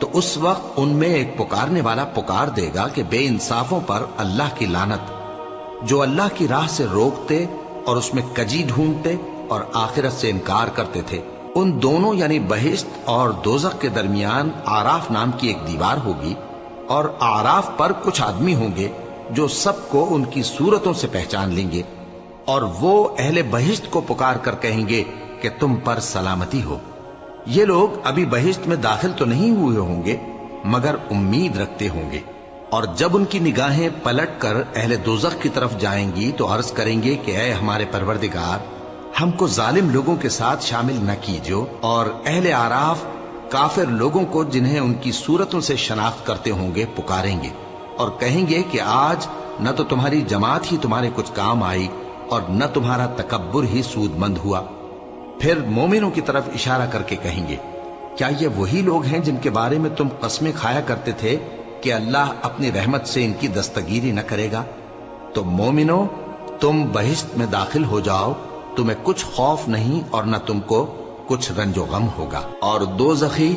تو اس وقت ان میں ایک پکارنے والا پکار دے گا کہ بے انصافوں پر اللہ کی لعنت، جو اللہ کی راہ سے روکتے اور اس میں کجی ڈھونڈتے اور آخرت سے انکار کرتے تھے۔ ان دونوں یعنی بہشت اور دوزخ کے درمیان آراف نام کی ایک دیوار ہوگی، اور آراف پر کچھ آدمی ہوں گے جو سب کو ان کی صورتوں سے پہچان لیں گے، اور وہ اہل بہشت کو پکار کر کہیں گے کہ تم پر سلامتی ہو۔ یہ لوگ ابھی بہشت میں داخل تو نہیں ہوئے ہوں گے مگر امید رکھتے ہوں گے، اور جب ان کی نگاہیں پلٹ کر اہل دوزخ کی طرف جائیں گی تو عرض کریں گے کہ اے ہمارے پروردگار، ہم کو ظالم لوگوں کے ساتھ شامل نہ کیجو۔ اور اہل آراف کافر لوگوں کو جنہیں ان کی صورتوں سے شناخت کرتے ہوں گے پکاریں گے اور کہیں گے کہ آج نہ تو تمہاری جماعت ہی تمہارے کچھ کام آئی اور نہ تمہارا تکبر ہی سود مند ہوا۔ پھر مومنوں کی طرف اشارہ کر کے کہیں گے، کیا یہ وہی لوگ ہیں جن کے بارے میں تم قسمیں کھایا کرتے تھے کہ اللہ اپنی رحمت سے ان کی دستگیری نہ کرے گا؟ تو مومنوں، تم بہشت میں داخل ہو جاؤ، تمہیں کچھ خوف نہیں اور نہ تم کو کچھ رنج و غم ہوگا۔ اور دوزخی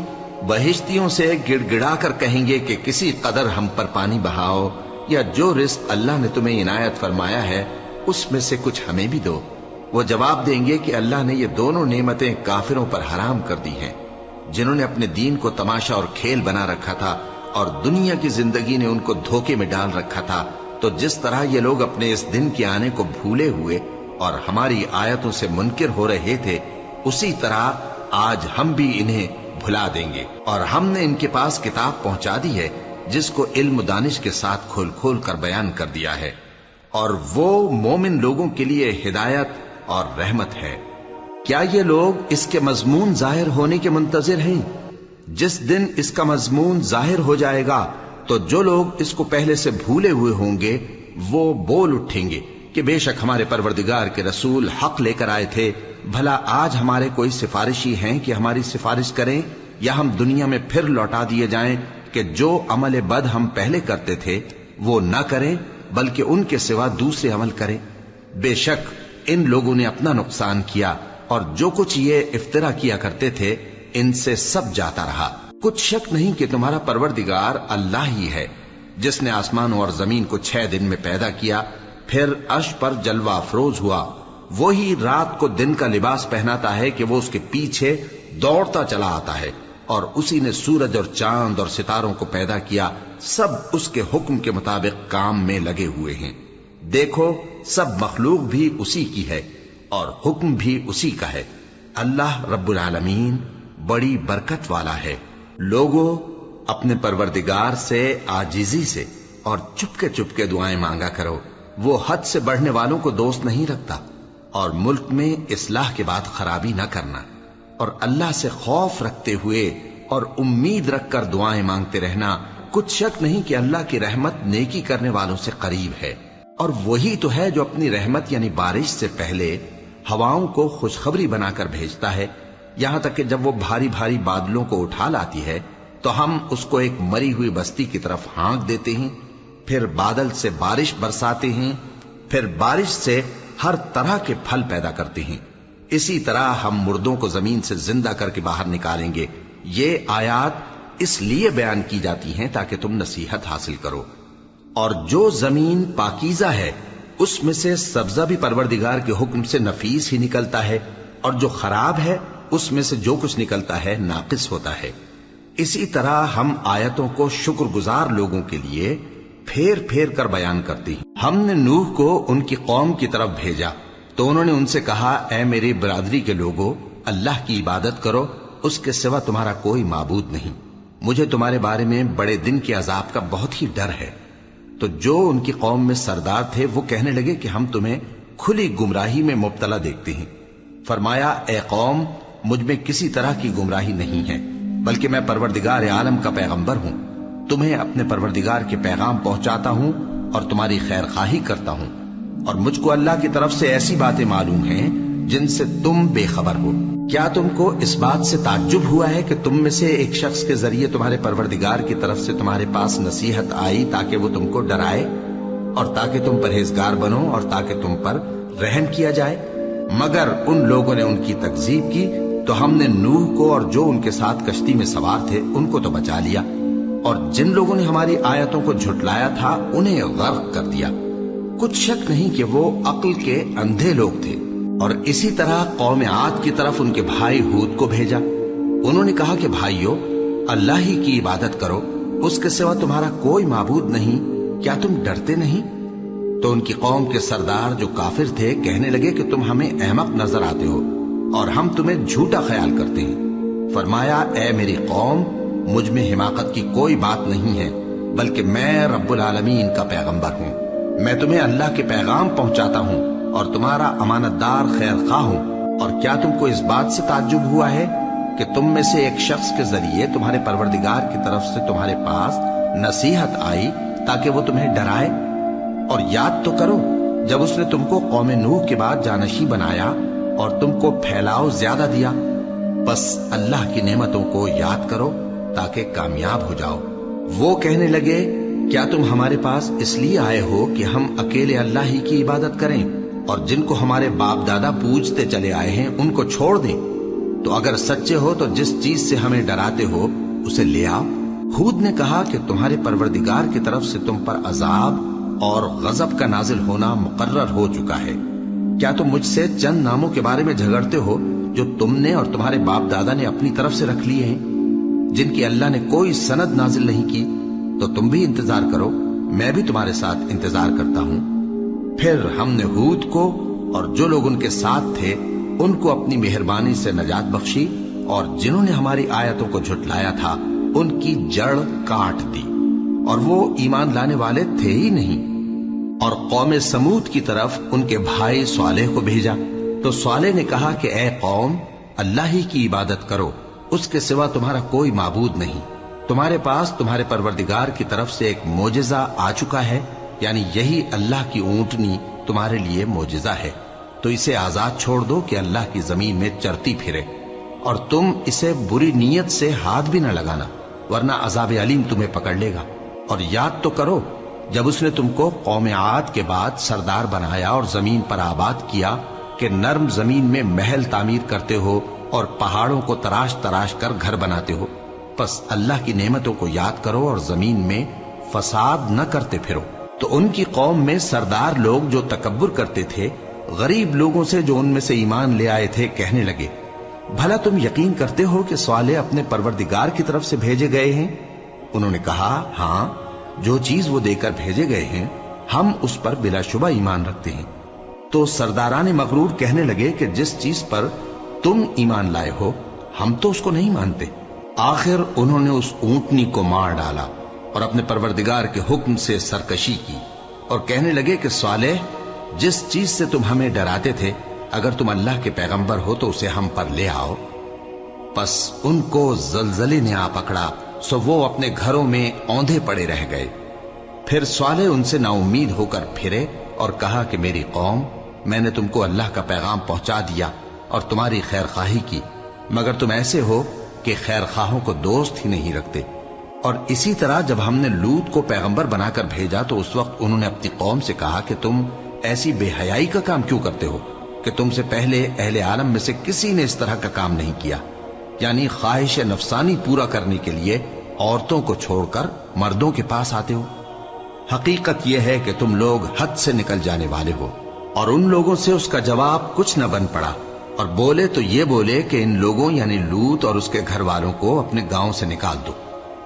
بہشتیوں سے گڑ گڑا کر کہیں گے کہ کسی قدر ہم پر پانی بہاؤ، یا جو رزق اللہ نے تمہیں عنایت فرمایا ہے اس میں سے کچھ ہمیں بھی دو۔ وہ جواب دیں گے کہ اللہ نے یہ دونوں نعمتیں کافروں پر حرام کر دی ہیں، جنہوں نے اپنے دین کو تماشا اور کھیل بنا رکھا تھا اور دنیا کی زندگی نے ان کو دھوکے میں ڈال رکھا تھا۔ تو جس طرح یہ لوگ اپنے اس دن کے آنے کو بھولے ہوئے اور ہماری آیتوں سے منکر ہو رہے تھے، اسی طرح آج ہم بھی انہیں بھلا دیں گے۔ اور ہم نے ان کے پاس کتاب پہنچا دی ہے جس کو علم و دانش کے ساتھ کھول کھول کر بیان کر دیا ہے، اور وہ مومن لوگوں کے لیے ہدایت اور رحمت ہے۔ کیا یہ لوگ اس کے مضمون ظاہر ہونے کے منتظر ہیں؟ جس دن اس کا مضمون ظاہر ہو جائے گا تو جو لوگ اس کو پہلے سے بھولے ہوئے ہوں گے وہ بول اٹھیں گے کہ بے شک ہمارے پروردگار کے رسول حق لے کر آئے تھے، بھلا آج ہمارے کوئی سفارشی ہیں کہ ہماری سفارش کریں، یا ہم دنیا میں پھر لوٹا دیے جائیں کہ جو عمل بد ہم پہلے کرتے تھے وہ نہ کریں بلکہ ان کے سوا دوسرے عمل کریں۔ بے شک ان لوگوں نے اپنا نقصان کیا، اور جو کچھ یہ افترا کیا کرتے تھے ان سے سب جاتا رہا۔ کچھ شک نہیں کہ تمہارا پروردگار اللہ ہی ہے جس نے آسمانوں اور زمین کو 6 دن میں پیدا کیا، پھر عرش پر جلوہ افروز ہوا۔ وہی رات کو دن کا لباس پہناتا ہے کہ وہ اس کے پیچھے دوڑتا چلا آتا ہے، اور اسی نے سورج اور چاند اور ستاروں کو پیدا کیا، سب اس کے حکم کے مطابق کام میں لگے ہوئے ہیں۔ دیکھو سب مخلوق بھی اسی کی ہے اور حکم بھی اسی کا ہے۔ اللہ رب العالمین بڑی برکت والا ہے۔ لوگوں، اپنے پروردگار سے عاجزی سے اور چپکے دعائیں مانگا کرو، وہ حد سے بڑھنے والوں کو دوست نہیں رکھتا، اور ملک میں اصلاح کے بعد خرابی نہ کرنا، اور اللہ سے خوف رکھتے ہوئے اور امید رکھ کر دعائیں مانگتے رہنا۔ کچھ شک نہیں کہ اللہ کی رحمت نیکی کرنے والوں سے قریب ہے، اور وہی تو ہے جو اپنی رحمت یعنی بارش سے پہلے ہواؤں کو خوشخبری بنا کر بھیجتا ہے، یہاں تک کہ جب وہ بھاری بھاری بادلوں کو اٹھا لاتی ہے تو ہم اس کو ایک مری ہوئی بستی کی طرف ہانک دیتے ہیں، پھر بادل سے بارش برساتے ہیں، پھر بارش سے ہر طرح کے پھل پیدا کرتے ہیں۔ اسی طرح ہم مردوں کو زمین سے زندہ کر کے باہر نکالیں گے۔ یہ آیات اس لیے بیان کی جاتی ہیں تاکہ تم نصیحت حاصل کرو۔ اور جو زمین پاکیزہ ہے اس میں سے سبزہ بھی پروردگار کے حکم سے نفیس ہی نکلتا ہے، اور جو خراب ہے اس میں سے جو کچھ نکلتا ہے ناقص ہوتا ہے۔ اسی طرح ہم آیتوں کو شکر گزار لوگوں کے لیے پھیر پھیر کر بیان کرتے ہیں۔ ہم نے نوح کو ان کی قوم کی طرف بھیجا تو انہوں نے ان سے کہا، اے میری برادری کے لوگوں، اللہ کی عبادت کرو، اس کے سوا تمہارا کوئی معبود نہیں۔ مجھے تمہارے بارے میں بڑے دن کے عذاب کا بہت ہی ڈر ہے۔ تو جو ان کی قوم میں سردار تھے وہ کہنے لگے کہ ہم تمہیں کھلی گمراہی میں مبتلا دیکھتے ہیں۔ فرمایا، اے قوم، مجھ میں کسی طرح کی گمراہی نہیں ہے، بلکہ میں پروردگار عالم کا پیغمبر ہوں، تمہیں اپنے پروردگار کے پیغام پہنچاتا ہوں اور تمہاری خیر خواہی کرتا ہوں، اور مجھ کو اللہ کی طرف سے ایسی باتیں معلوم ہیں جن سے تم بے خبر ہو۔ کیا تم کو اس بات سے تعجب ہوا ہے کہ تم میں سے ایک شخص کے ذریعے تمہارے پروردگار کی طرف سے تمہارے پاس نصیحت آئی تاکہ وہ تم کو ڈرائے اور تاکہ تم پرہیزگار بنو اور تاکہ تم پر رحم کیا جائے؟ مگر ان لوگوں نے ان کی تکذیب کی تو ہم نے نوح کو اور جو ان کے ساتھ کشتی میں سوار تھے ان کو تو بچا لیا، اور جن لوگوں نے ہماری آیتوں کو جھٹلایا تھا انہیں غرق کر دیا۔ کچھ شک نہیں کہ وہ عقل کے اندھے لوگ تھے۔ اور اسی طرح قوم عاد کی طرف ان کے بھائی ہود کو بھیجا۔ انہوں نے کہا کہ بھائیو، اللہ ہی کی عبادت کرو، اس کے سوا تمہارا کوئی معبود نہیں، کیا تم ڈرتے نہیں؟ تو ان کی قوم کے سردار جو کافر تھے کہنے لگے کہ تم ہمیں احمق نظر آتے ہو اور ہم تمہیں جھوٹا خیال کرتے ہیں۔ فرمایا، اے میری قوم، مجھ میں حماقت کی کوئی بات نہیں ہے، بلکہ میں رب العالمین کا پیغمبر ہوں۔ میں تمہیں اللہ کے پیغام پہنچاتا ہوں اور تمہارا امانت دار خیر خواہ ہوں۔ اور کیا تم کو اس بات سے تعجب ہوا ہے کہ تم میں سے ایک شخص کے ذریعے تمہارے پروردگار کی طرف سے تمہارے پاس نصیحت آئی تاکہ وہ تمہیں ڈرائے؟ اور یاد تو کرو جب اس نے تم کو قوم نوح کے بعد جانشین بنایا اور تم کو پھیلاؤ زیادہ دیا۔ بس اللہ کی نعمتوں کو یاد کرو تاکہ کامیاب ہو جاؤ۔ وہ کہنے لگے، کیا تم ہمارے پاس اس لیے آئے ہو کہ ہم اکیلے اللہ ہی کی عبادت کریں اور جن کو ہمارے باپ دادا پوجتے چلے آئے ہیں ان کو چھوڑ دیں؟ تو اگر سچے ہو تو جس چیز سے ہمیں ڈراتے ہو اسے لے آؤ۔ ہود نے کہا کہ تمہارے پروردگار کی طرف سے تم پر عذاب اور غضب کا نازل ہونا مقرر ہو چکا ہے۔ کیا تم مجھ سے چند ناموں کے بارے میں جھگڑتے ہو جو تم نے اور تمہارے باپ دادا نے اپنی طرف سے رکھ لیے ہیں، جن کی اللہ نے کوئی سند نازل نہیں کی؟ تو تم بھی انتظار کرو، میں بھی تمہارے ساتھ انتظار کرتا ہوں۔ پھر ہم نے ہود کو اور جو لوگ ان کے ساتھ تھے ان کو اپنی مہربانی سے نجات بخشی، اور جنہوں نے ہماری آیتوں کو جھٹلایا تھا ان کی جڑ کاٹ دی، اور وہ ایمان لانے والے تھے ہی نہیں۔ اور قوم سمود کی طرف ان کے بھائی صالح کو بھیجا، تو صالح نے کہا کہ اے قوم، اللہ ہی کی عبادت کرو، اس کے سوا تمہارا کوئی معبود نہیں۔ تمہارے پاس تمہارے پروردگار کی طرف سے ایک معجزہ آ چکا ہے، یعنی یہی اللہ کی اونٹنی تمہارے لیے معجزہ ہے، تو اسے آزاد چھوڑ دو کہ اللہ کی زمین میں چرتی پھرے، اور تم اسے بری نیت سے ہاتھ بھی نہ لگانا، ورنہ عذاب علیم تمہیں پکڑ لے گا۔ اور یاد تو کرو جب اس نے تم کو قوم عاد کے بعد سردار بنایا اور زمین پر آباد کیا کہ نرم زمین میں محل تعمیر کرتے ہو اور پہاڑوں کو تراش تراش کر گھر بناتے ہو۔ پس اللہ کی نعمتوں کو یاد کرو اور زمین میں فساد نہ کرتے پھرو۔ تو ان کی قوم میں سردار لوگ جو تکبر کرتے تھے غریب لوگوں سے جو ان میں سے ایمان لے آئے تھے کہنے لگے، بھلا تم یقین کرتے ہو کہ صالح اپنے پروردگار کی طرف سے بھیجے گئے ہیں؟ انہوں نے کہا، ہاں، جو چیز وہ دے کر بھیجے گئے ہیں ہم اس پر بلا شبہ ایمان رکھتے ہیں۔ تو سرداران مغرور کہنے لگے کہ جس چیز پر تم ایمان لائے ہو ہم تو اس کو نہیں مانتے۔ آخر انہوں نے اس اونٹنی کو مار ڈالا اور اپنے پروردگار کے حکم سے سرکشی کی، اور کہنے لگے کہ صالح، جس چیز سے تم ہمیں ڈراتے تھے اگر تم اللہ کے پیغمبر ہو تو اسے ہم پر لے آؤ۔ پس ان کو زلزلے نے آ پکڑا، سو وہ اپنے گھروں میں اوندھے پڑے رہ گئے۔ پھر صالح ان سے نا امید ہو کر پھرے اور کہا کہ میری قوم، میں نے تم کو اللہ کا پیغام پہنچا دیا اور تمہاری خیر خواہی کی، مگر تم ایسے ہو کہ خیر خواہوں کو دوست ہی نہیں رکھتے۔ اور اسی طرح جب ہم نے لوط کو پیغمبر بنا کر بھیجا تو اس وقت انہوں نے اپنی قوم سے کہا کہ تم ایسی بے حیائی کا کام کیوں کرتے ہو کہ تم سے پہلے اہل عالم میں سے کسی نے اس طرح کا کام نہیں کیا، یعنی خواہش نفسانی پورا کرنے کے لیے عورتوں کو چھوڑ کر مردوں کے پاس آتے ہو۔ حقیقت یہ ہے کہ تم لوگ حد سے نکل جانے والے ہو۔ اور ان لوگوں سے اس کا جواب کچھ نہ بن پڑا، اور بولے تو یہ بولے کہ ان لوگوں یعنی لوط اور اس کے گھر والوں کو اپنے گاؤں سے نکال دو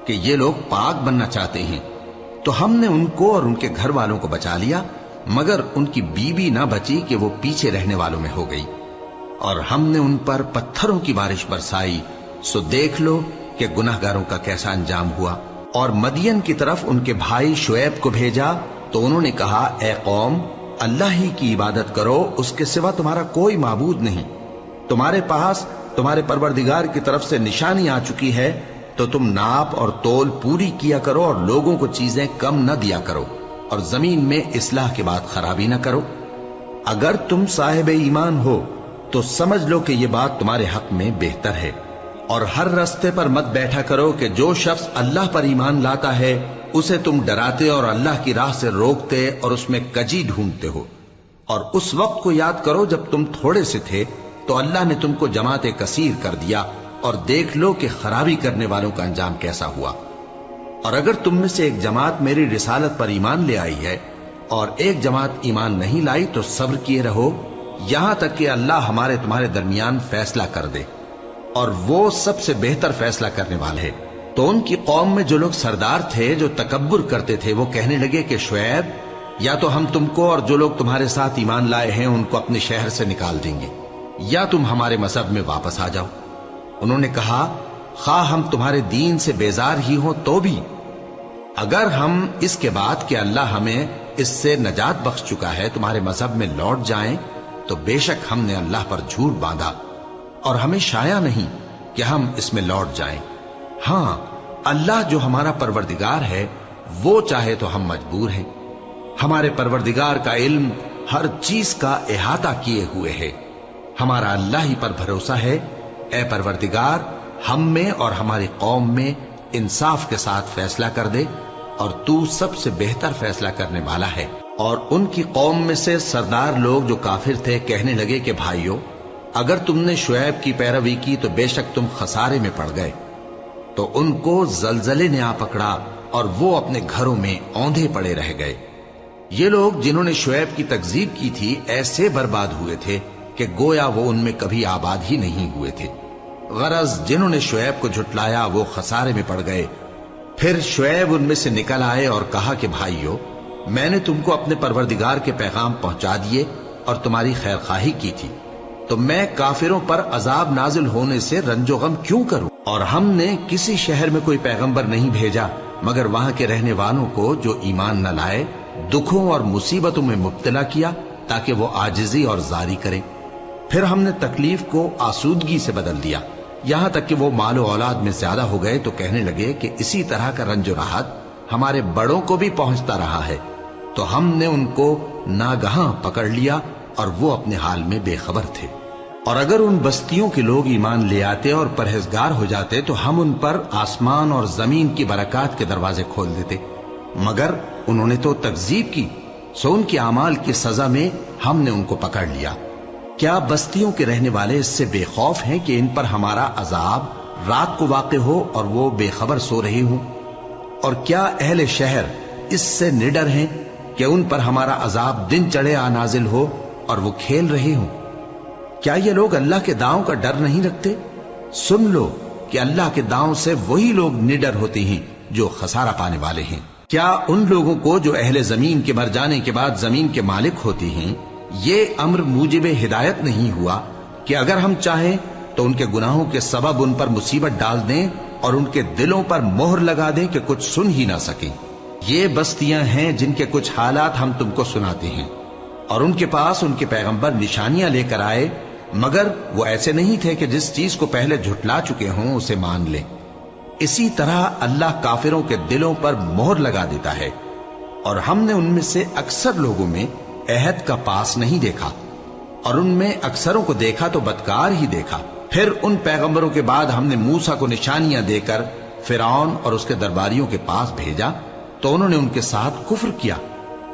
کہ یہ لوگ پاک بننا چاہتے ہیں۔ تو ہم نے ان کو اور ان کے گھر والوں کو بچا لیا، مگر ان کی بیوی نہ بچی کہ وہ پیچھے رہنے والوں میں ہو گئی، اور ہم نے ان پر پتھروں کی بارش برسائی، سو دیکھ لو کہ گناہگاروں کا کیسا انجام ہوا۔ اور مدین کی طرف ان کے بھائی شعیب کو بھیجا تو انہوں نے کہا، اے قوم، اللہ ہی کی عبادت کرو، اس کے سوا تمہارا کوئی معبود نہیں۔ تمہارے پاس تمہارے پروردگار کی طرف سے نشانی آ چکی ہے، تو تم ناپ اور تول پوری کیا کرو اور لوگوں کو چیزیں کم نہ دیا کرو، اور زمین میں اصلاح کے بعد خرابی نہ کرو۔ اگر تم صاحب ایمان ہو تو سمجھ لو کہ یہ بات تمہارے حق میں بہتر ہے، اور ہر رستے پر مت بیٹھا کرو کہ جو شخص اللہ پر ایمان لاتا ہے اسے تم ڈراتے اور اللہ کی راہ سے روکتے اور اس میں کجی ڈھونڈتے ہو۔ اور اس وقت کو یاد کرو جب تم تھوڑے سے تھے تو اللہ نے تم کو جماعت کثیر کر دیا، اور دیکھ لو کہ خرابی کرنے والوں کا انجام کیسا ہوا۔ اور اگر تم میں سے ایک جماعت میری رسالت پر ایمان لے آئی ہے اور ایک جماعت ایمان نہیں لائی تو صبر کیے رہو یہاں تک کہ اللہ ہمارے تمہارے درمیان فیصلہ کر دے، اور وہ سب سے بہتر فیصلہ کرنے والے ہے۔ تو ان کی قوم میں جو لوگ سردار تھے جو تکبر کرتے تھے وہ کہنے لگے کہ شعیب، یا تو ہم تم کو اور جو لوگ تمہارے ساتھ ایمان لائے ہیں ان کو اپنے شہر سے نکال دیں گے، یا تم ہمارے مذہب میں واپس آ جاؤ۔ انہوں نے کہا، خواہ ہم تمہارے دین سے بیزار ہی ہوں تو بھی، اگر ہم اس کے بعد کہ اللہ ہمیں اس سے نجات بخش چکا ہے تمہارے مذہب میں لوٹ جائیں تو بے شک ہم نے اللہ پر جھوٹ باندھا، اور ہمیں شایع نہیں کہ ہم اس میں لوٹ جائیں۔ ہاں، اللہ جو ہمارا پروردگار ہے وہ چاہے تو ہم مجبور ہیں۔ ہمارے پروردگار کا علم ہر چیز کا احاطہ کیے ہوئے ہے، ہمارا اللہ ہی پر بھروسہ ہے۔ اے پروردگار، ہم میں اور ہماری قوم میں انصاف کے ساتھ فیصلہ کر دے، اور تو سب سے بہتر فیصلہ کرنے والا ہے۔ اور ان کی قوم میں سے سردار لوگ جو کافر تھے کہنے لگے کہ بھائیو، اگر تم نے شعیب کی پیروی کی تو بے شک تم خسارے میں پڑ گئے۔ تو ان کو زلزلے نے آ پکڑا اور وہ اپنے گھروں میں اوندھے پڑے رہ گئے۔ یہ لوگ جنہوں نے شعیب کی تکذیب کی تھی ایسے برباد ہوئے تھے کہ گویا وہ ان میں کبھی آباد ہی نہیں ہوئے تھے۔ غرض جنہوں نے شعیب کو جھٹلایا وہ خسارے میں پڑ گئے۔ پھر شعیب ان میں سے نکل آئے اور کہا کہ بھائیو، میں نے تم کو اپنے پروردگار کے پیغام پہنچا دیے اور تمہاری خیر خواہی کی تھی، تو میں کافروں پر عذاب نازل ہونے سے رنج و غم کیوں کروں؟ اور ہم نے کسی شہر میں کوئی پیغمبر نہیں بھیجا مگر وہاں کے رہنے والوں کو جو ایمان نہ لائے دکھوں اور مصیبتوں میں مبتلا کیا تاکہ وہ عاجزی اور زاری کریں۔ پھر ہم نے تکلیف کو آسودگی سے بدل دیا، یہاں تک کہ وہ مال و اولاد میں زیادہ ہو گئے تو کہنے لگے کہ اسی طرح کا رنج و راحت ہمارے بڑوں کو بھی پہنچتا رہا ہے۔ تو ہم نے ان کو ناگہاں پکڑ لیا اور وہ اپنے حال میں بے خبر تھے۔ اور اگر ان بستیوں کے لوگ ایمان لے آتے اور پرہیزگار ہو جاتے تو ہم ان پر آسمان اور زمین کی برکات کے دروازے کھول دیتے، مگر انہوں نے تو تکذیب کی، سو ان کے اعمال کی سزا میں ہم نے ان کو پکڑ لیا۔ کیا بستیوں کے رہنے والے اس سے بے خوف ہیں کہ ان پر ہمارا عذاب رات کو واقع ہو اور وہ بے خبر سو رہے ہوں؟ اور کیا اہل شہر اس سے نڈر ہیں کہ ان پر ہمارا عذاب دن چڑھے آ نازل ہو اور وہ کھیل رہے ہوں؟ کیا یہ لوگ اللہ کے داؤں کا ڈر نہیں رکھتے؟ سن لو کہ اللہ کے داؤں سے وہی لوگ نڈر ہوتے ہیں جو خسارہ پانے والے ہیں۔ کیا ان لوگوں کو جو اہل زمین کے مر جانے کے بعد زمین کے مالک ہوتے ہیں یہ امر موجب ہدایت نہیں ہوا کہ اگر ہم چاہیں تو ان کے گناہوں کے سبب ان پر مصیبت ڈال دیں اور ان کے دلوں پر مہر لگا دیں کہ کچھ سن ہی نہ سکیں؟ یہ بستیاں ہیں جن کے کچھ حالات ہم تم کو سناتے ہیں، اور ان کے پاس ان کے پیغمبر نشانیاں لے کر آئے، مگر وہ ایسے نہیں تھے کہ جس چیز کو پہلے جھٹلا چکے ہوں اسے مان لیں۔ اسی طرح اللہ کافروں کے دلوں پر مہر لگا دیتا ہے، اور ہم نے ان میں سے اکثر لوگوں میں عہد کا پاس نہیں دیکھا، اور ان میں اکثروں کو دیکھا تو بدکار ہی دیکھا۔ پھر ان پیغمبروں کے بعد ہم نے موسیٰ کو نشانیاں دے کر فرعون اور اس کے درباریوں کے پاس بھیجا تو انہوں نے ان کے ساتھ کفر کیا،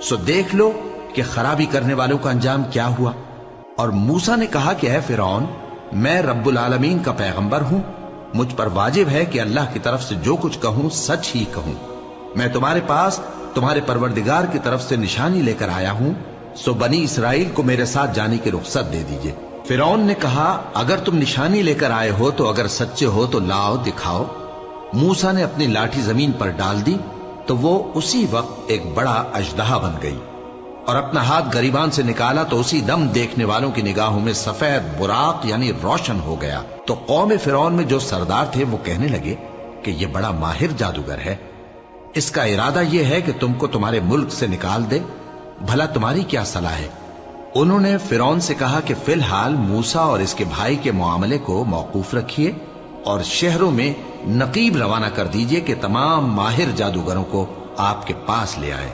سو دیکھ لو کہ خرابی کرنے والوں کا انجام کیا ہوا۔ اور موسیٰ نے کہا کہ اے فرعون، میں رب العالمین کا پیغمبر ہوں، مجھ پر واجب ہے کہ اللہ کی طرف سے جو کچھ کہوں سچ ہی کہوں۔ میں تمہارے پاس تمہارے پروردگار کی طرف سے نشانی لے کر آیا ہوں، سو بنی اسرائیل کو میرے ساتھ جانے کی رخصت دے دیجئے۔ فرعون نے کہا، اگر تم نشانی لے کر آئے ہو تو اگر سچے ہو تو لاؤ دکھاؤ۔ موسیٰ نے اپنی لاٹھی زمین پر ڈال دی تو وہ اسی وقت ایک بڑا اژدہا بن گئی، اور اپنا ہاتھ گریبان سے نکالا تو اسی دم دیکھنے والوں کی نگاہوں میں سفید براق یعنی روشن ہو گیا۔ تو قوم فرعون میں جو سردار تھے وہ کہنے لگے کہ یہ بڑا ماہر جادوگر ہے، اس کا ارادہ یہ ہے کہ تم کو تمہارے ملک سے نکال دے، بھلا تمہاری کیا صلاح ہے؟ انہوں نے فرعون سے کہا کہ فی الحال موسیٰ اور اس کے بھائی کے معاملے کو موقوف رکھیے اور شہروں میں نقیب روانہ کر دیجئے کہ تمام ماہر جادوگروں کو آپ کے پاس لے آئے۔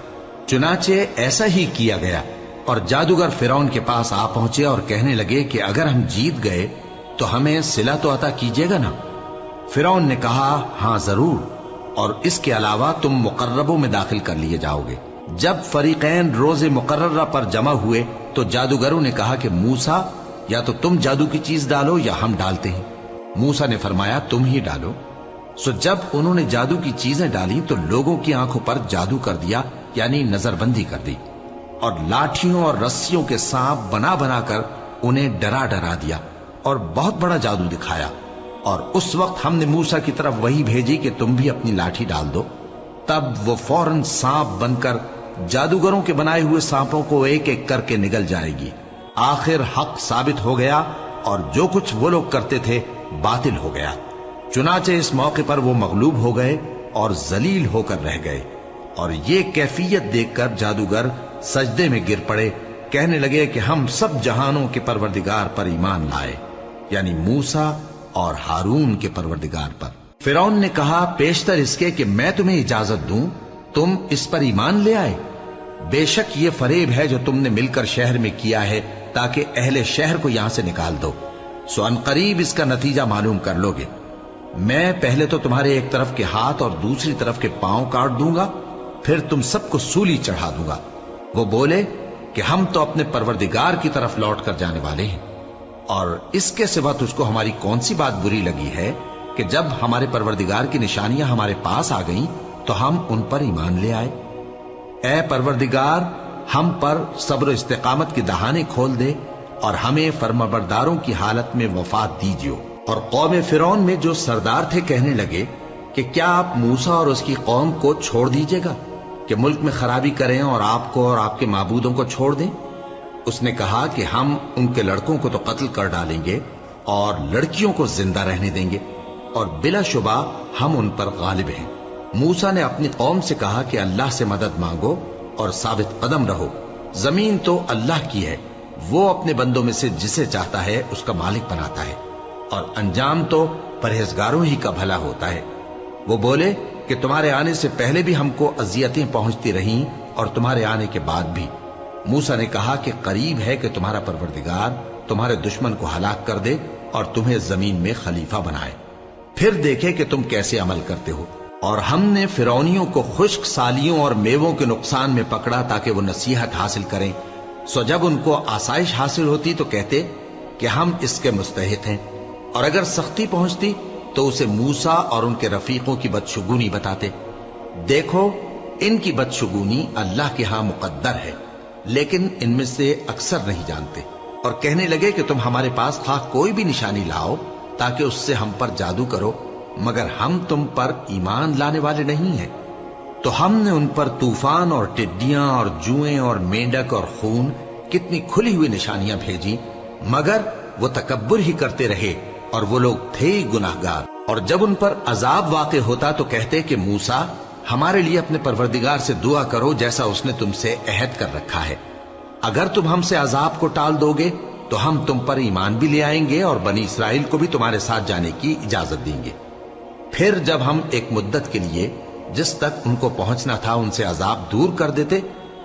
چنانچہ ایسا ہی کیا گیا، اور جادوگر فرعون کے پاس آ پہنچے اور کہنے لگے کہ اگر ہم جیت گئے تو ہمیں صلہ تو عطا کیجیے گا نا؟ فرعون نے کہا، ہاں ضرور، اور اس کے علاوہ تم مقربوں میں داخل کر لیے جاؤ گے۔ جب فریقین روز مقررہ پر جمع ہوئے تو جادوگروں نے کہا کہ موسیٰ یا تو تم جادو کی چیز ڈالو یا ہم ڈالتے ہیں۔ موسیٰ نے فرمایا تم ہی ڈالو۔ سو جب انہوں نے جادو کی چیزیں ڈالی تو لوگوں کی آنکھوں پر جادو کر دیا، یعنی نظر بندی کر دی، اور لاٹھیوں اور رسیوں کے سانپ بنا بنا کر انہیں ڈرا ڈرا دیا اور بہت بڑا جادو دکھایا۔ اور اس وقت ہم نے موسیٰ کی طرف وحی بھیجی کہ تم بھی اپنی لاٹھی ڈال دو، تب وہ فوراً سانپ بن کر جادوگروں کے بنائے ہوئے سانپوں کو ایک ایک کر کے نگل جائے گی۔ آخر حق ثابت ہو گیا اور جو کچھ وہ لوگ کرتے تھے باطل ہو گیا۔ چنانچہ اس موقع پر وہ مغلوب ہو گئے اور ذلیل ہو کر رہ گئے، اور یہ کیفیت دیکھ کر جادوگر سجدے میں گر پڑے، کہنے لگے کہ ہم سب جہانوں کے پروردگار پر ایمان لائے، یعنی موسیٰ اور ہارون کے پروردگار پر۔ فرعون نے کہا پیشتر اس کے کہ میں تمہیں اجازت دوں تم اس پر ایمان لے آئے؟ بے شک یہ فریب ہے جو تم نے مل کر شہر میں کیا ہے تاکہ اہل شہر کو یہاں سے نکال دو، سو ان قریب اس کا نتیجہ معلوم کر لو گے۔ میں پہلے تو تمہارے ایک طرف کے ہاتھ اور دوسری طرف کے پاؤں کاٹ دوں گا، پھر تم سب کو سولی چڑھا دوں گا۔ وہ بولے کہ ہم تو اپنے پروردگار کی طرف لوٹ کر جانے والے ہیں، اور اس کے سوا تجھ کو ہماری کون سی بات بری لگی ہے کہ جب ہمارے پروردگار کی نشانیاں ہمارے پاس آ گئیں تو ہم ان پر ایمان لے آئے؟ اے پروردگار، ہم پر صبر و استقامت کی دہانے کھول دے اور ہمیں فرمانبرداروں کی حالت میں وفات دیجیو۔ اور قوم فرعون میں جو سردار تھے کہنے لگے کہ کیا آپ موسیٰ اور اس کی قوم کو چھوڑ دیجیے گا کہ ملک میں خرابی کریں اور آپ کو اور آپ کے معبودوں کو چھوڑ دیں؟ اس نے کہا کہ ہم ان کے لڑکوں کو تو قتل کر ڈالیں گے اور لڑکیوں کو زندہ رہنے دیں گے، اور بلا شبہ ہم ان پر غالب ہیں۔ موسیٰ نے اپنی قوم سے کہا کہ اللہ سے مدد مانگو اور ثابت قدم رہو، زمین تو اللہ کی ہے، وہ اپنے بندوں میں سے جسے چاہتا ہے اس کا مالک بناتا ہے، اور انجام تو پرہیزگاروں ہی کا بھلا ہوتا ہے۔ وہ بولے کہ تمہارے آنے سے پہلے بھی ہم کو اذیتیں پہنچتی رہیں اور تمہارے آنے کے بعد بھی۔ موسیٰ نے کہا کہ قریب ہے کہ تمہارا پروردگار تمہارے دشمن کو ہلاک کر دے اور تمہیں زمین میں خلیفہ بنائے، پھر دیکھے کہ تم کیسے عمل کرتے ہو۔ اور ہم نے فرعونیوں کو خشک سالیوں اور میووں کے نقصان میں پکڑا تاکہ وہ نصیحت حاصل کریں، سو جب ان کو آسائش حاصل ہوتی تو کہتے کہ ہم اس کے مستحق ہیں، اور اگر سختی پہنچتی تو اسے موسیٰ اور ان کے رفیقوں کی بدشگونی بتاتے۔ دیکھو ان کی بدشگونی اللہ کے ہاں مقدر ہے، لیکن ان میں سے اکثر نہیں جانتے۔ اور کہنے لگے کہ تم ہمارے پاس خواہ کوئی بھی نشانی لاؤ تاکہ اس سے ہم پر جادو کرو، مگر ہم تم پر ایمان لانے والے نہیں ہیں۔ تو ہم نے ان پر طوفان اور ٹڈیاں اور جوئیں اور مینڈک اور خون کتنی کھلی ہوئی نشانیاں بھیجی، مگر وہ تکبر ہی کرتے رہے اور وہ لوگ تھے گناہگار۔ اور جب ان پر عذاب واقع ہوتا تو کہتے کہ موسیٰ ہمارے لیے اپنے پروردگار سے دعا کرو جیسا اس نے تم سے عہد کر رکھا ہے، اگر تم ہم سے عذاب کو ٹال دو گے تو ہم تم پر ایمان بھی لے آئیں گے اور بنی اسرائیل کو بھی تمہارے ساتھ جانے کی اجازت دیں گے۔ پھر جب ہم ایک مدت کے لیے جس تک ان کو پہنچنا تھا ان سے عذاب دور کر دیتے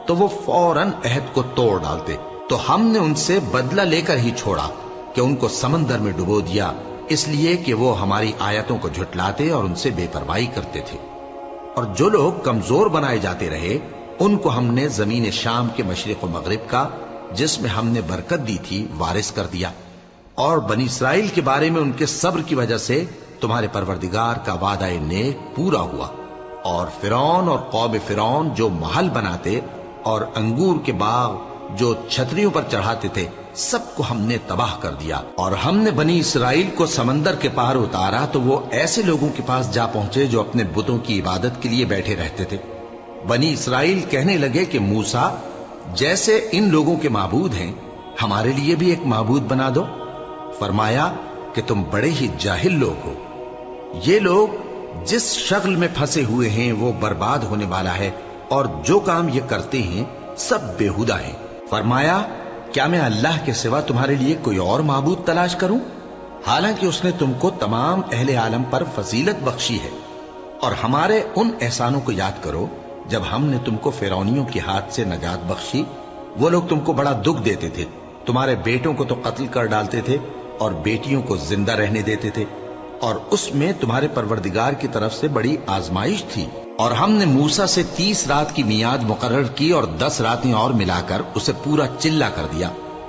تو وہ فوراً عہد کو توڑ ڈالتے، تو ہم نے ان سے بدلہ لے کر ہی چھوڑا کہ ان کو سمندر میں ڈبو دیا، اس لیے کہ وہ ہماری آیتوں کو جھٹلاتے اور ان سے بے پرواہی کرتے تھے۔ اور جو لوگ کمزور بنائے جاتے رہے ان کو ہم نے زمین شام کے مشرق و مغرب کا جس میں ہم نے برکت دی تھی وارث کر دیا، اور بنی اسرائیل کے بارے میں ان کے صبر کی وجہ سے تمہارے پروردگار کا وعدہ نیک پورا ہوا۔ اور فرعون اور قوم فرعون جو محل بناتے اور انگور کے باغ جو چھتریوں پر چڑھاتے تھے سب کو ہم نے تباہ کر دیا۔ اور ہم نے بنی اسرائیل کو سمندر کے پار اتارا تو وہ ایسے لوگوں کے پاس جا پہنچے جو اپنے بتوں کی عبادت کے لیے بیٹھے رہتے تھے۔ بنی اسرائیل کہنے لگے کہ موسیٰ جیسے ان لوگوں کے معبود ہیں ہمارے لیے بھی ایک معبود بنا دو۔ فرمایا کہ تم بڑے ہی جاہل لوگ ہو، یہ لوگ جس شغل میں پھنسے ہوئے ہیں وہ برباد ہونے والا ہے، اور جو کام یہ کرتے ہیں سب بےہودہ ہیں۔ فرمایا کیا میں اللہ کے سوا تمہارے لیے کوئی اور معبود تلاش کروں، حالانکہ اس نے تم کو تمام اہل عالم پر فضیلت بخشی ہے۔ اور ہمارے ان احسانوں کو یاد کرو جب ہم نے تم کو فرعونیوں کے ہاتھ سے نجات بخشی، وہ لوگ تم کو بڑا دکھ دیتے تھے، تمہارے بیٹوں کو تو قتل کر ڈالتے تھے اور بیٹیوں کو زندہ رہنے دیتے تھے، اور اس میں تمہارے پروردگار کی طرف سے بڑی آزمائش تھی۔ اور ہم نے موسیٰ سے 30 رات کی میعاد مقرر کی اور 10 راتیں اور ملا کر اسے پورا چلہ کر دیا،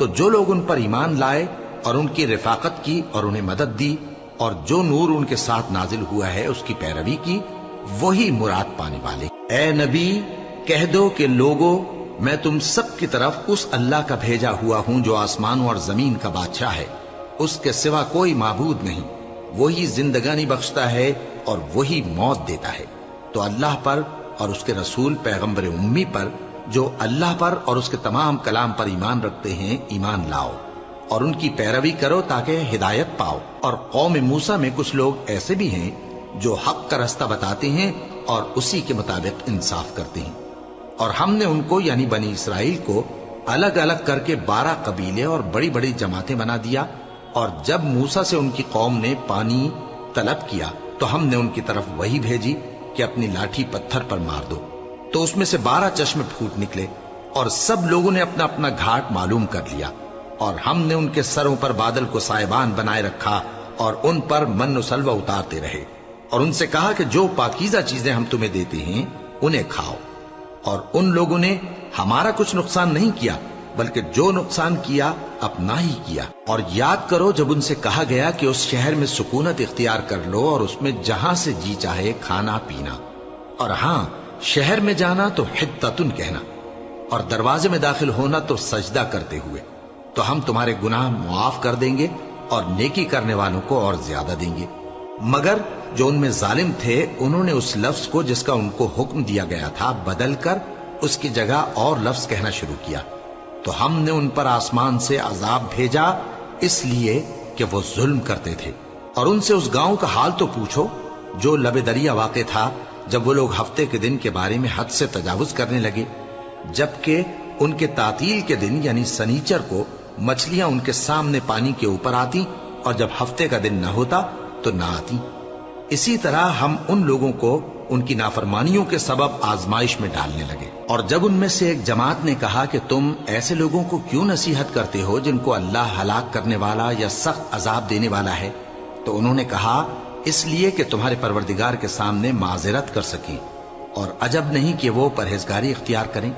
تو جو لوگ ان پر ایمان لائے اور ان کی رفاقت کی اور انہیں مدد دی اور جو نور ان کے ساتھ نازل ہوا ہے اس کی پیروی کی، وہی مراد پانے والے۔ اے نبی کہہ دو کہ لوگو، میں تم سب کی طرف اس اللہ کا بھیجا ہوا ہوں جو آسمانوں اور زمین کا بادشاہ ہے، اس کے سوا کوئی معبود نہیں، وہی زندگانی بخشتا ہے اور وہی موت دیتا ہے۔ تو اللہ پر اور اس کے رسول پیغمبر امی پر جو اللہ پر اور اس کے تمام کلام پر ایمان رکھتے ہیں ایمان لاؤ اور ان کی پیروی کرو تاکہ ہدایت پاؤ۔ اور قوم موسیٰ میں کچھ لوگ ایسے بھی ہیں جو حق کا رستہ بتاتے ہیں اور اسی کے مطابق انصاف کرتے ہیں۔ اور ہم نے ان کو یعنی بنی اسرائیل کو الگ الگ کر کے 12 قبیلے اور بڑی بڑی جماعتیں بنا دیا، اور جب موسیٰ سے ان کی قوم نے پانی طلب کیا تو ہم نے ان کی طرف وہی بھیجی کہ اپنی لاٹھی پتھر پر مار دو، تو اس میں سے 12 چشمے پھوٹ نکلے، اور سب لوگوں نے اپنا اپنا گھاٹ معلوم کر لیا۔ اور ہم نے ان کے سروں پر بادل کو سائبان بنائے رکھا اور ان پر من و سلوہ اتارتے رہے، اور ان سے کہا کہ جو پاکیزہ چیزیں ہم تمہیں دیتے ہیں انہیں کھاؤ۔ اور ان لوگوں نے ہمارا کچھ نقصان نہیں کیا، بلکہ جو نقصان کیا اپنا ہی کیا۔ اور یاد کرو جب ان سے کہا گیا کہ اس شہر میں سکونت اختیار کر لو اور اس میں جہاں سے جی چاہے کھانا پینا، اور ہاں شہر میں جانا تو حتتن کہنا، اور دروازے میں داخل ہونا تو سجدہ کرتے ہوئے، تو ہم تمہارے گناہ معاف کر دیں گے اور نیکی کرنے والوں کو اور زیادہ دیں گے۔ مگر جو ان میں ظالم تھے انہوں نے اس لفظ کو جس کا ان کو حکم دیا گیا تھا بدل کر اس کی جگہ اور لفظ کہنا شروع کیا، تو ہم نے ان پر آسمان سے عذاب بھیجا اس لیے کہ وہ ظلم کرتے تھے۔ اور ان سے اس گاؤں کا حال تو پوچھو جو لب دریا واقع تھا، جب وہ لوگ ہفتے کے دن کے بارے میں حد سے تجاوز کرنے لگے، جبکہ ان کے تعطیل کے دن یعنی سنیچر کو مچھلیاں ان کے سامنے پانی کے اوپر آتی، اور جب ہفتے کا دن نہ ہوتا تو نہ آتی۔ اسی طرح ہم ان لوگوں کو ان کی نافرمانیوں کے سبب آزمائش میں ڈالنے لگے۔ اور جب ان میں سے ایک جماعت نے کہا کہ تم ایسے لوگوں کو کیوں نصیحت کرتے ہو جن کو اللہ ہلاک کرنے والا یا سخت عذاب دینے والا ہے، تو انہوں نے کہا اس لیے کہ تمہارے پروردگار کے سامنے معذرت کر سکیں، اور عجب نہیں کہ وہ پرہیزگاری اختیار کریں۔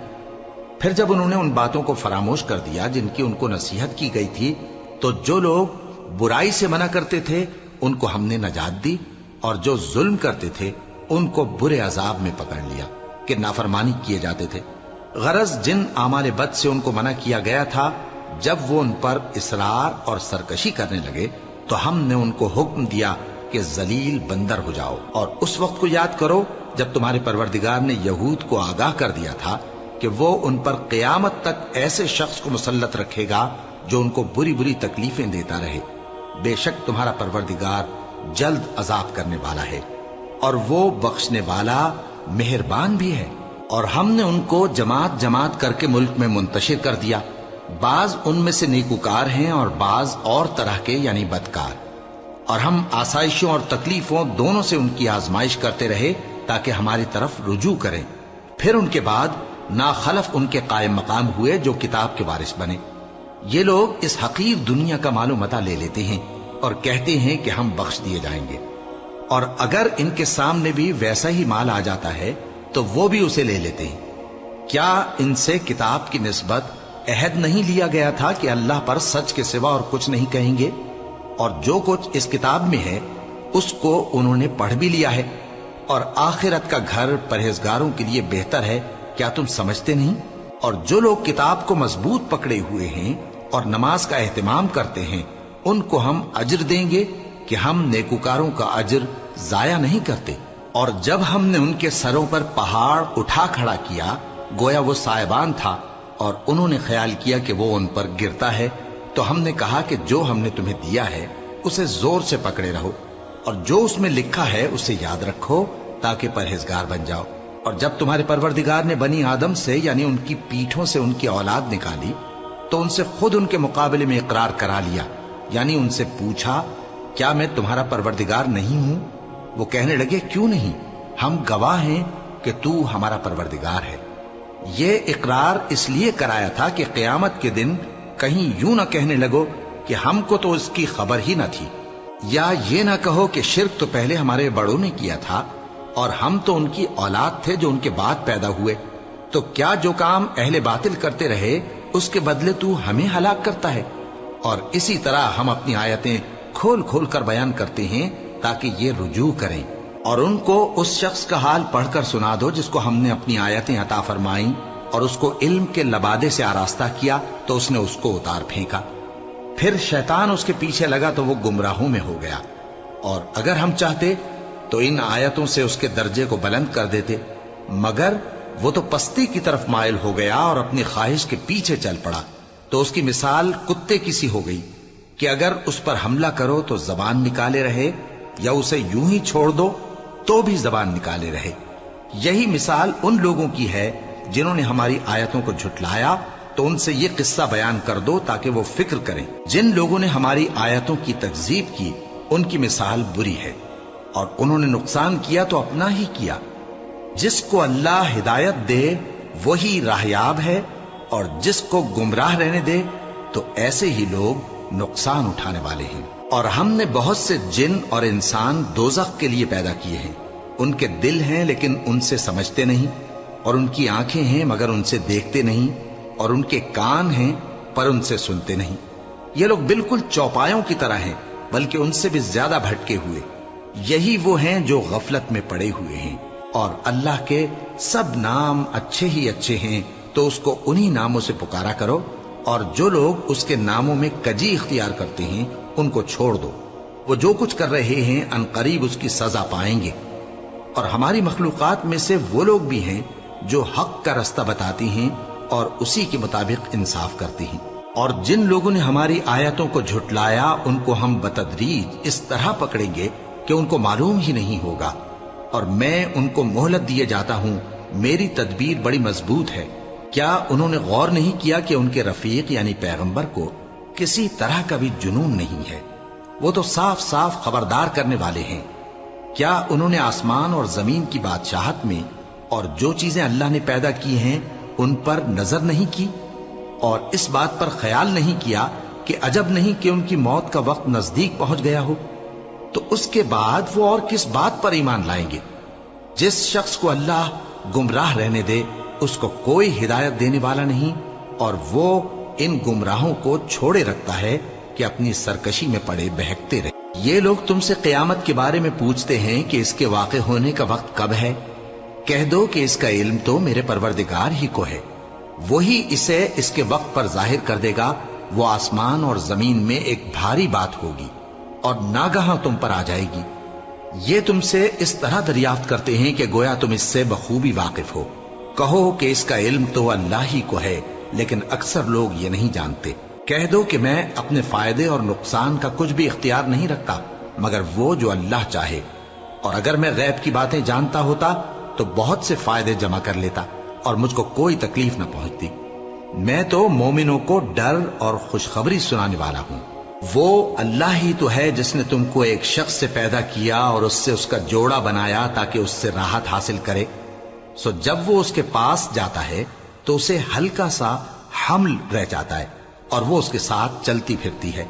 پھر جب انہوں نے ان باتوں کو فراموش کر دیا جن کی ان کو نصیحت کی گئی تھی، تو جو لوگ برائی سے منع کرتے تھے ان کو ہم نے نجات دی، اور جو ظلم کرتے تھے ان کو برے عذاب میں پکڑ لیا کہ نافرمانی کیے جاتے تھے۔ غرض جن اعمال بد سے ان کو منع کیا گیا تھا، جب وہ ان پر اصرار اور سرکشی کرنے لگے تو ہم نے ان کو حکم دیا کہ ذلیل بندر ہو جاؤ۔ اور اس وقت کو یاد کرو جب تمہارے پروردگار نے یہود کو آگاہ کر دیا تھا کہ وہ ان پر قیامت تک ایسے شخص کو مسلط رکھے گا جو ان کو بری بری تکلیفیں دیتا رہے۔ بے شک تمہارا پروردگار جلد عذاب کرنے والا ہے، اور وہ بخشنے والا مہربان بھی ہے۔ اور ہم نے ان کو جماعت جماعت کر کے ملک میں منتشر کر دیا، بعض ان میں سے نیکوکار ہیں اور بعض اور طرح کے یعنی بدکار۔ اور ہم آسائشوں اور تکلیفوں دونوں سے ان کی آزمائش کرتے رہے تاکہ ہماری طرف رجوع کریں۔ پھر ان کے بعد ناخلف ان کے قائم مقام ہوئے جو کتاب کے وارث بنے۔ یہ لوگ اس حقیر دنیا کا مال و متاع لے لیتے ہیں اور کہتے ہیں کہ ہم بخش دیے جائیں گے، اور اگر ان کے سامنے بھی ویسا ہی مال آ جاتا ہے تو وہ بھی اسے لے لیتے ہیں۔ کیا ان سے کتاب کی نسبت عہد نہیں لیا گیا تھا کہ اللہ پر سچ کے سوا اور کچھ نہیں کہیں گے؟ اور جو کچھ اس کتاب میں ہے اس کو انہوں نے پڑھ بھی لیا ہے، اور آخرت کا گھر پرہیزگاروں کے لیے بہتر ہے، کیا تم سمجھتے نہیں؟ اور جو لوگ کتاب کو مضبوط پکڑے ہوئے ہیں اور نماز کا اہتمام کرتے ہیں ان کو ہم اجر دیں گے کہ ہم نیکوکاروں کا اجر ضائع نہیں کرتے۔ اور جب ہم نے ان کے سروں پر پہاڑ اٹھا کھڑا کیا گویا وہ سائبان تھا، اور انہوں نے خیال کیا کہ وہ ان پر گرتا ہے، تو ہم نے کہا کہ جو ہم نے تمہیں دیا ہے اسے زور سے پکڑے رہو، اور جو اس میں لکھا ہے اسے یاد رکھو تاکہ پرہیزگار بن جاؤ۔ اور جب تمہارے پروردگار نے بنی آدم سے یعنی ان کی پیٹھوں سے ان کی اولاد نکالی تو ان سے خود ان کے مقابلے میں اقرار کرا لیا، یعنی ان سے پوچھا کیا میں تمہارا پروردگار نہیں ہوں؟ وہ کہنے لگے کیوں نہیں، ہم گواہ ہیں کہ تو ہمارا پروردگار ہے۔ یہ اقرار اس لیے کرایا تھا کہ قیامت کے دن کہیں یوں نہ کہنے لگو کہ ہم کو تو اس کی خبر ہی نہ تھی، یا یہ نہ کہو کہ شرک تو پہلے ہمارے بڑوں نے کیا تھا اور ہم تو ان کی اولاد تھے جو ان کے بعد پیدا ہوئے۔ تو کیا جو کام اہل باطل کرتے رہے اس کے بدلے تو ہمیں ہلاک کرتا ہے؟ اور اسی طرح ہم اپنی آیتیں کھول کھول کر بیان کرتے ہیں تاکہ یہ رجوع کریں۔ اور ان کو اس شخص کا حال پڑھ کر سنا دو جس کو ہم نے اپنی آیتیں عطا فرمائیں اور اس کو علم کے لبادے سے آراستہ کیا تو اس نے اس کو اتار پھینکا، پھر شیطان اس کے پیچھے لگا تو وہ گمراہوں میں ہو گیا۔ اور اگر ہم چاہتے تو ان آیتوں سے اس کے درجے کو بلند کر دیتے، مگر وہ تو پستی کی طرف مائل ہو گیا اور اپنی خواہش کے پیچھے چل پڑا، تو اس کی مثال کتے کی سی ہو گئی کہ اگر اس پر حملہ کرو تو زبان نکالے رہے، یا اسے یوں ہی چھوڑ دو تو بھی زبان نکالے رہے۔ یہی مثال ان لوگوں کی ہے جنہوں نے ہماری آیتوں کو جھٹلایا، تو ان سے یہ قصہ بیان کر دو تاکہ وہ فکر کریں۔ جن لوگوں نے ہماری آیتوں کی تکذیب کی ان کی مثال بری ہے، اور انہوں نے نقصان کیا تو اپنا ہی کیا۔ جس کو اللہ ہدایت دے وہی راہیاب ہے، اور جس کو گمراہ رہنے دے تو ایسے ہی لوگ نقصان اٹھانے والے ہیں۔ اور ہم نے بہت سے جن اور انسان دوزخ کے لیے پیدا کیے ہیں، ان کے دل ہیں لیکن ان سے سمجھتے نہیں، اور ان کی آنکھیں ہیں مگر ان سے دیکھتے نہیں، اور ان کے کان ہیں پر ان سے سنتے نہیں۔ یہ لوگ بالکل چوپایوں کی طرح ہیں، بلکہ ان سے بھی زیادہ بھٹکے ہوئے۔ یہی وہ ہیں جو غفلت میں پڑے ہوئے ہیں۔ اور اللہ کے سب نام اچھے ہی اچھے ہیں، تو اس کو انہی ناموں سے پکارا کرو، اور جو لوگ اس کے ناموں میں کجی اختیار کرتے ہیں ان کو چھوڑ دو۔ وہ جو کچھ کر رہے ہیں ان قریب اس کی سزا پائیں گے۔ اور ہماری مخلوقات میں سے وہ لوگ بھی ہیں جو حق کا رستہ بتاتی ہیں اور اسی کے مطابق انصاف کرتی ہیں۔ اور جن لوگوں نے ہماری آیتوں کو جھٹلایا ان کو ہم بتدریج اس طرح پکڑیں گے کہ ان کو معلوم ہی نہیں ہوگا، اور میں ان کو مہلت دیے جاتا ہوں، میری تدبیر بڑی مضبوط ہے۔ کیا انہوں نے غور نہیں کیا کہ ان کے رفیق یعنی پیغمبر کو کسی طرح کا بھی جنون نہیں ہے؟ وہ تو صاف صاف خبردار کرنے والے ہیں۔ کیا انہوں نے آسمان اور زمین کی بادشاہت میں اور جو چیزیں اللہ نے پیدا کی ہیں ان پر نظر نہیں کی، اور اس بات پر خیال نہیں کیا کہ عجب نہیں کہ ان کی موت کا وقت نزدیک پہنچ گیا ہو؟ تو اس کے بعد وہ اور کس بات پر ایمان لائیں گے؟ جس شخص کو اللہ گمراہ رہنے دے اس کو کوئی ہدایت دینے والا نہیں، اور وہ ان گمراہوں کو چھوڑے رکھتا ہے کہ اپنی سرکشی میں پڑے بہکتے رہے۔ یہ لوگ تم سے قیامت کے بارے میں پوچھتے ہیں کہ اس کے واقع ہونے کا وقت کب ہے؟ کہہ دو کہ اس کا علم تو میرے پروردگار ہی کو ہے، وہی اسے اس کے وقت پر ظاہر کر دے گا۔ وہ آسمان اور زمین میں ایک بھاری بات ہوگی اور ناگہاں تم پر آ جائے گی۔ یہ تم سے اس طرح دریافت کرتے ہیں کہ گویا تم اس سے بخوبی واقف ہو۔ کہو کہ اس کا علم تو اللہ ہی کو ہے، لیکن اکثر لوگ یہ نہیں جانتے۔ کہہ دو کہ میں اپنے فائدے اور نقصان کا کچھ بھی اختیار نہیں رکھتا مگر وہ جو اللہ چاہے، اور اگر میں غیب کی باتیں جانتا ہوتا تو بہت سے فائدے جمع کر لیتا اور مجھ کو کوئی تکلیف نہ پہنچتی۔ میں تو مومنوں کو ڈر اور خوشخبری سنانے والا ہوں۔ وہ اللہ ہی تو ہے جس نے تم کو ایک شخص سے پیدا کیا اور اس سے اس کا جوڑا بنایا تاکہ اس سے راحت حاصل کرے۔ سو جب وہ اس کے پاس جاتا ہے تو اسے ہلکا سا حمل رہ جاتا ہے اور وہ اس کے ساتھ چلتی پھرتی ہے۔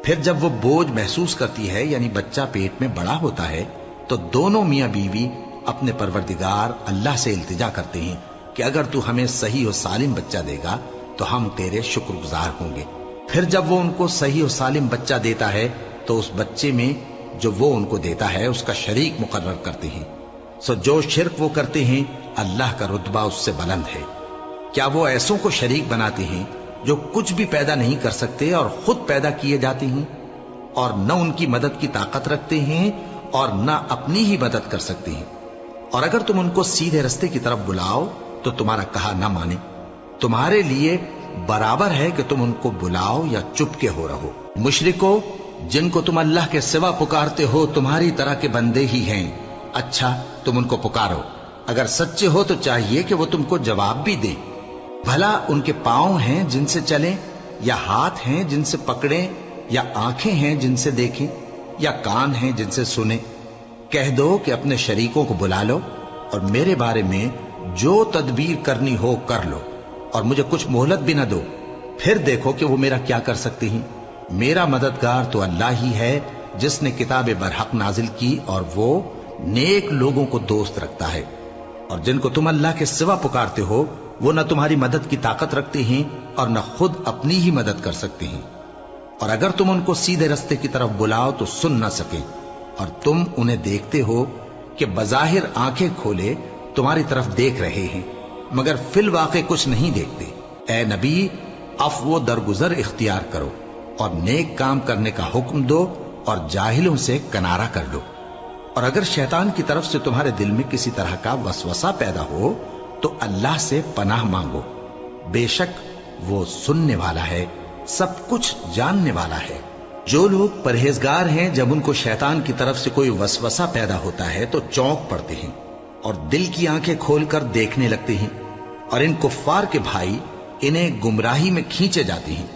پھر جب وہ بوجھ محسوس کرتی ہے یعنی بچہ پیٹ میں بڑا ہوتا ہے تو دونوں میاں بیوی اپنے پروردگار اللہ سے التجا کرتے ہیں کہ اگر تو ہمیں صحیح و سالم بچہ دے گا تو ہم تیرے شکر گزار ہوں گے۔ پھر جب وہ ان کو صحیح و سالم بچہ دیتا ہے تو اس بچے میں جو وہ ان کو دیتا ہے اس کا شریک مقرر کرتے ہیں۔ سو جو شرک وہ کرتے ہیں اللہ کا رتبہ اس سے بلند ہے۔ کیا وہ ایسوں کو شریک بناتے ہیں جو کچھ بھی پیدا نہیں کر سکتے اور خود پیدا کیے جاتے ہیں، اور نہ ان کی مدد کی طاقت رکھتے ہیں اور نہ اپنی ہی مدد کر سکتے ہیں؟ اور اگر تم ان کو سیدھے رستے کی طرف بلاؤ تو تمہارا کہا نہ مانے، تمہارے لیے برابر ہے کہ تم ان کو بلاؤ یا چپ کے ہو رہو۔ مشرکو، جن کو تم اللہ کے سوا پکارتے ہو تمہاری طرح کے بندے ہی ہیں، اچھا تم ان کو پکارو، اگر سچے ہو تو چاہیے کہ وہ تم کو جواب بھی دیں۔ بھلا ان کے پاؤں ہیں جن سے چلیں، یا ہاتھ ہیں جن سے پکڑیں، یا آنکھیں ہیں جن سے دیکھیں، یا کان ہیں جن سے سنیں؟ کہہ دو کہ اپنے شریکوں کو بلا لو اور میرے بارے میں جو تدبیر کرنی ہو کر لو، اور مجھے کچھ مہلت بھی نہ دو، پھر دیکھو کہ وہ میرا کیا کر سکتے ہیں۔ میرا مددگار تو اللہ ہی ہے جس نے کتاب برحق نازل کی، اور وہ نیک لوگوں کو دوست رکھتا ہے۔ اور جن کو تم اللہ کے سوا پکارتے ہو وہ نہ تمہاری مدد کی طاقت رکھتے ہیں اور نہ خود اپنی ہی مدد کر سکتے ہیں، اور اگر تم ان کو سیدھے رستے کی طرف بلاؤ تو سن نہ سکیں، اور تم انہیں دیکھتے ہو کہ بظاہر آنکھیں کھولے تمہاری طرف دیکھ رہے ہیں مگر فی الواقع کچھ نہیں دیکھتے۔ اے نبی، عفو و درگزر اختیار کرو اور نیک کام کرنے کا حکم دو اور جاہلوں سے کنارہ کر لو، اور اگر شیطان کی طرف سے تمہارے دل میں کسی طرح کا وسوسہ پیدا ہو تو اللہ سے پناہ مانگو، بے شک وہ سننے والا ہے، سب کچھ جاننے والا ہے۔ جو لوگ پرہیزگار ہیں جب ان کو شیطان کی طرف سے کوئی وسوسہ پیدا ہوتا ہے تو چونک پڑتے ہیں اور دل کی آنکھیں کھول کر دیکھنے لگتے ہیں، اور ان کفار کے بھائی انہیں گمراہی میں کھینچے جاتے ہیں،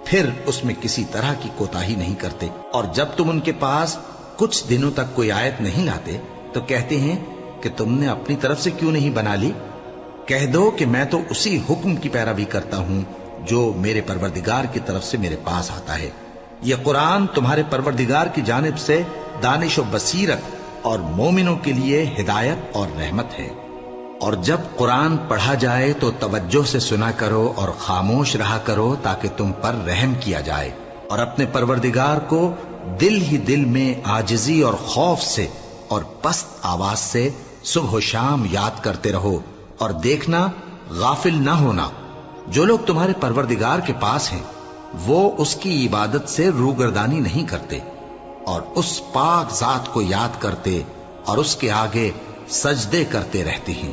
پھر اس میں کسی طرح کی کوتاہی نہیں کرتے، اور جب تم ان کے پاس کچھ دنوں تک کوئی آیت نہیں لاتے تو کہتے ہیں کہ تم نے اپنی طرف سے کیوں نہیں بنا لی؟ کہہ دو کہ میں تو اسی حکم کی پیروی کرتا ہوں جو میرے پروردگار کی طرف سے میرے پاس آتا ہے۔ یہ قرآن تمہارے پروردگار کی جانب سے دانش و بصیرت اور مومنوں کے لیے ہدایت اور رحمت ہے۔ اور جب قرآن پڑھا جائے تو توجہ سے سنا کرو اور خاموش رہا کرو تاکہ تم پر رحم کیا جائے، اور اپنے پروردگار کو دل ہی دل میں عاجزی اور خوف سے اور پست آواز سے صبح و شام یاد کرتے رہو، اور دیکھنا غافل نہ ہونا۔ جو لوگ تمہارے پروردگار کے پاس ہیں وہ اس کی عبادت سے روگردانی نہیں کرتے اور اس پاک ذات کو یاد کرتے اور اس کے آگے سجدے کرتے رہتے ہیں۔